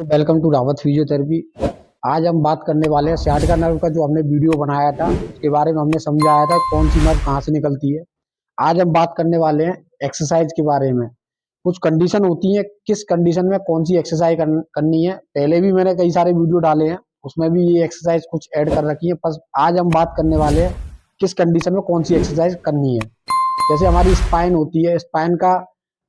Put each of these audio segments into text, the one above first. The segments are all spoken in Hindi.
Welcome to Rawat physiotherapy. आज हम बात करने वाले हैं sciatica नर्व का। जो हमने वीडियो बनाया था उसके बारे में हमने समझाया था कौन सी नर्व कहाँ से निकलती है। आज हम बात करने वाले हैं एक्सरसाइज के बारे में। कुछ कंडीशन होती है, किस कंडीशन में कौन सी एक्सरसाइज करनी है। पहले भी मैंने कई सारे वीडियो डाले हैं, उसमें भी ये एक्सरसाइज कुछ ऐड कर रखी है। बस आज हम बात करने वाले हैं किस कंडीशन में कौन सी एक्सरसाइज करनी है। जैसे हमारी स्पाइन होती है, स्पाइन का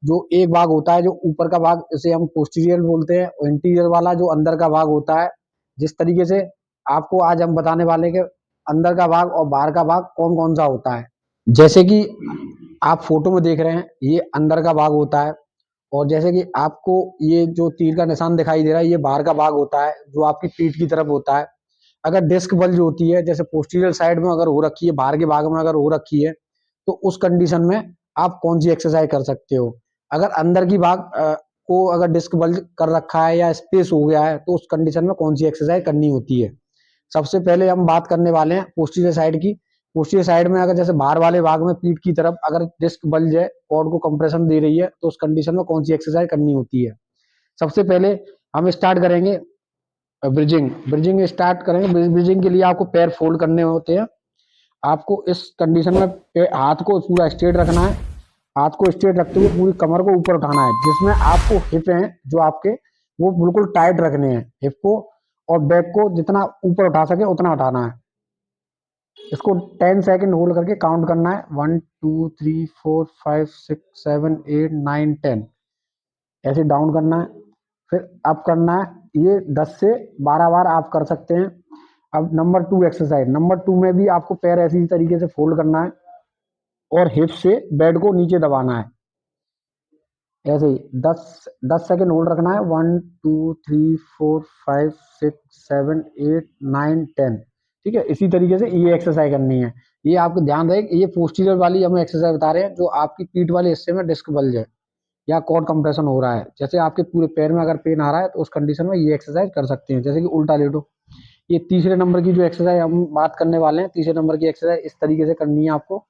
जो एक भाग होता है, जो ऊपर का भाग इसे हम पोस्टीरियर बोलते हैं, और इंटीरियर वाला जो अंदर का भाग होता है। जिस तरीके से आपको आज हम बताने वाले हैं कि अंदर का भाग और बाहर का भाग कौन कौन सा होता है। जैसे कि आप फोटो में देख रहे हैं, ये अंदर का भाग होता है। और जैसे कि आपको ये जो तीर का निशान दिखाई दे रहा है, ये बाहर का भाग होता है जो आपकी पीठ की तरफ होता है। अगर डिस्क बल्ज होती है, जैसे पोस्टीरियर साइड में अगर हो रखी है, बाहर के भाग में अगर हो रखी है, तो उस कंडीशन में आप कौन सी एक्सरसाइज कर सकते हो। अगर अंदर की भाग को अगर डिस्क बल्ज कर रखा है या स्पेस हो गया है, तो उस कंडीशन में कौन सी एक्सरसाइज करनी होती है। सबसे पहले हम बात करने वाले हैं पोस्टीरियर साइड की। पोस्टीरियर साइड में अगर जैसे बाहर वाले भाग में पीठ की तरफ अगर डिस्क बल्ज है, कॉर्ड को कंप्रेशन दे रही है, तो उस कंडीशन में कौन सी एक्सरसाइज करनी होती है। सबसे पहले हम स्टार्ट करेंगे ब्रिजिंग। ब्रिजिंग स्टार्ट करेंगे। ब्रिजिंग के लिए आपको पैर फोल्ड करने होते हैं। आपको इस कंडीशन में हाथ को पूरा स्ट्रेट रखना है। हाथ को स्ट्रेट रखते हुए पूरी कमर को ऊपर उठाना है, जिसमें आपको हिप हैं जो आपके, वो बिल्कुल टाइट रखने हैं हिप को। और बैक को जितना ऊपर उठा सके उतना उठाना है। इसको 10 सेकंड होल्ड करके काउंट करना है। 1 2 3 4 5 6 7 8 9 10 ऐसे डाउन करना है। फिर अप करना है। ये 10 से 12 बार आप कर सकते हैं। अब नंबर 2 एक्सरसाइज। नंबर 2 में भी आपको पैर ऐसी तरीके से फोल्ड करना है और हिप से बेड को नीचे दबाना है। ऐसे ही 10 सेकेंड होल्ड रखना है। 1 2 3 4 5 6 7 8 9 10। ठीक है, इसी तरीके से ये एक्सरसाइज करनी है। ये आपको ध्यान रहे, ये पोस्टीरियर वाली हम एक्सरसाइज बता रहे हैं, जो आपकी पीठ वाले हिस्से में डिस्क बल्ज है या कॉर्ड कंप्रेशन हो रहा है। जैसे आपके पूरे पैर में अगर पेन आ रहा है, तो उस कंडीशन में ये एक्सरसाइज कर सकते हैं। जैसे कि उल्टा लेटो। ये तीसरे नंबर की जो एक्सरसाइज हम बात करने वाले हैं, तीसरे नंबर की एक्सरसाइज इस तरीके से करनी है आपको।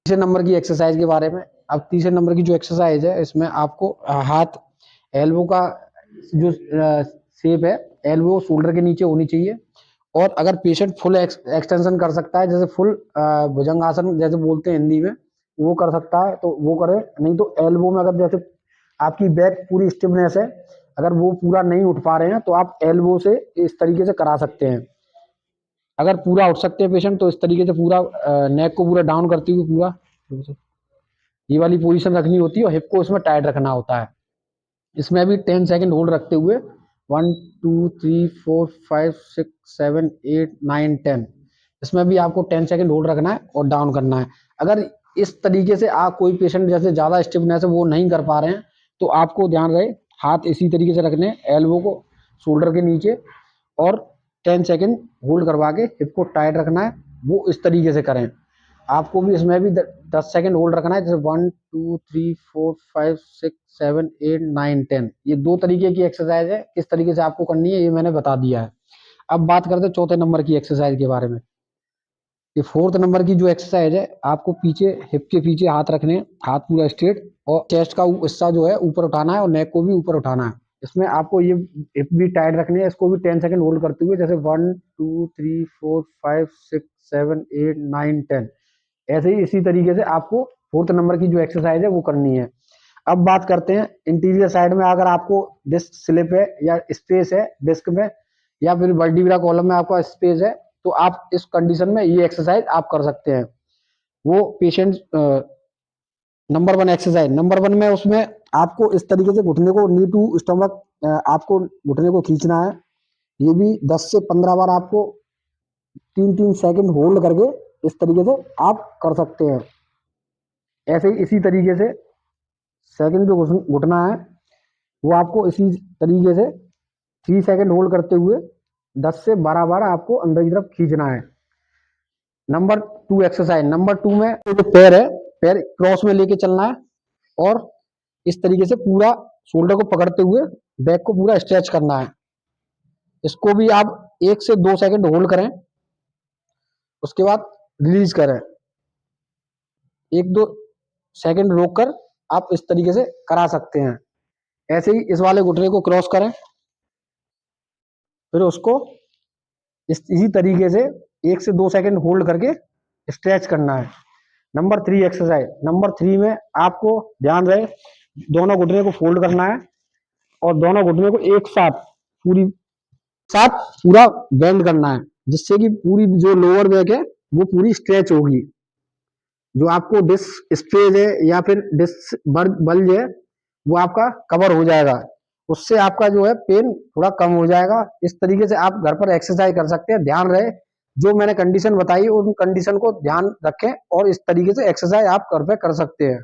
तीसरे नंबर की एक्सरसाइज के बारे में। अब तीसरे नंबर की जो एक्सरसाइज है, इसमें आपको हाथ, एल्बो का जो शेप है, एल्बो शोल्डर के नीचे होनी चाहिए। और अगर पेशेंट फुल एक्सटेंशन कर सकता है, जैसे फुल भुजंगासन जैसे बोलते हैं हिंदी में, वो कर सकता है तो वो करे। नहीं तो एल्बो में अगर जैसे आपकी बैक पूरी स्टिफनेस है, अगर वो पूरा नहीं उठ पा रहे हैं, तो आप एल्बो से इस तरीके से करा सकते हैं। अगर पूरा उठ सकते हैं पेशेंट, तो इस तरीके से पूरा नेक को पूरा डाउन करते हुए पूरा ये वाली पोजीशन रखनी होती है और हिप को इसमें टाइट रखना होता है। इसमें भी 10 सेकंड होल्ड रखते हुए 1 2 3 4 5 6 7 8 9 10। इसमें भी आपको 10 सेकंड होल्ड रखना है और डाउन करना है। अगर इस तरीके से आप कोई पेशेंट जैसे ज्यादा स्टिफनेस है वो नहीं कर पा रहे हैं, तो आपको ध्यान रहे हाथ इसी तरीके से रखने, एल्बो को शोल्डर के नीचे, और 10 सेकंड होल्ड करवा के हिप को टाइट रखना है। वो इस तरीके से करें। आपको भी इसमें भी 10 सेकंड होल्ड रखना है। जैसे 1 2 3 4 5 6 7 8 9 10। ये दो तरीके की एक्सरसाइज है। किस तरीके से आपको करनी है ये मैंने बता दिया है। अब बात करते हैं चौथे नंबर की एक्सरसाइज के बारे में। ये फोर्थ नंबर की जो एक्सरसाइज है, आपको पीछे हिप के पीछे हाथ रखने, हाथ पूरा स्ट्रेट, और चेस्ट का हिस्सा जो है ऊपर उठाना है और नेक को भी ऊपर उठाना है। इसमें आपको ये हिप भी टाइट रखनी है। इसको भी 10 सेकंड होल्ड करते हुए, जैसे 1 2 3 4 5 6 7 8 9 10। ऐसे ही इसी तरीके से आपको फोर्थ नंबर की जो एक्सरसाइज है वो करनी है। अब बात करते हैं इंटीरियर साइड में। अगर आपको डिस्क स्लिप है या स्पेस है डिस्क में, या फिर वर्टिब्रा कॉलम में आपका स्पेस है, तो आप इस कंडीशन में ये एक्सरसाइज आप कर सकते हैं। वो पेशेंट नंबर 1 एक्सरसाइज। नंबर 1 में उसमें आपको इस तरीके से घुटने को, नी टू स्टमक, आपको घुटने को खींचना है। ये भी 10 से 15 बार आपको 3-3 सेकंड होल्ड करके इस तरीके से आप कर सकते हैं। ऐसे ही इसी तरीके से सेकंड जो घुटना है, वो आपको इसी तरीके से 3 सेकंड होल्ड करते हुए 10 से 12 बार आपको अंदर की तरफ खींचना है। Number 2 exercise. नंबर 2 में जो पैर है, पैर क्रॉस में लेके चलना है और इस तरीके से पूरा शोल्डर को पकड़ते हुए बैक को पूरा स्ट्रेच करना है। इसको भी आप 1 से 2 सेकंड होल्ड करें, उसके बाद रिलीज करें। 1-2 सेकंड रोककर आप इस तरीके से करा सकते हैं। ऐसे ही इस वाले घुटने को क्रॉस करें फिर उसको इसी तरीके से 1 से 2 सेकंड होल्ड करके स्ट्रेच करना है। नंबर 3 एक्सरसाइज, नंबर 3 में आपको ध्यान रहे दोनों घुटने को फोल्ड करना है और दोनों घुटने को एक साथ पूरा बेंड करना है, जिससे कि पूरी जो लोअर बैक है वो पूरी स्ट्रेच होगी। जो आपको डिस्क स्ट्रेच है या फिर डिस्क बल्ज है वो आपका कवर हो जाएगा, उससे आपका जो है पेन थोड़ा कम हो जाएगा। इस तरीके से आप घर पर एक्सरसाइज कर सकते हैं। ध्यान रहे जो मैंने कंडीशन बताई उन कंडीशन को ध्यान रखें और इस तरीके से एक्सरसाइज आप घर पे कर सकते हैं।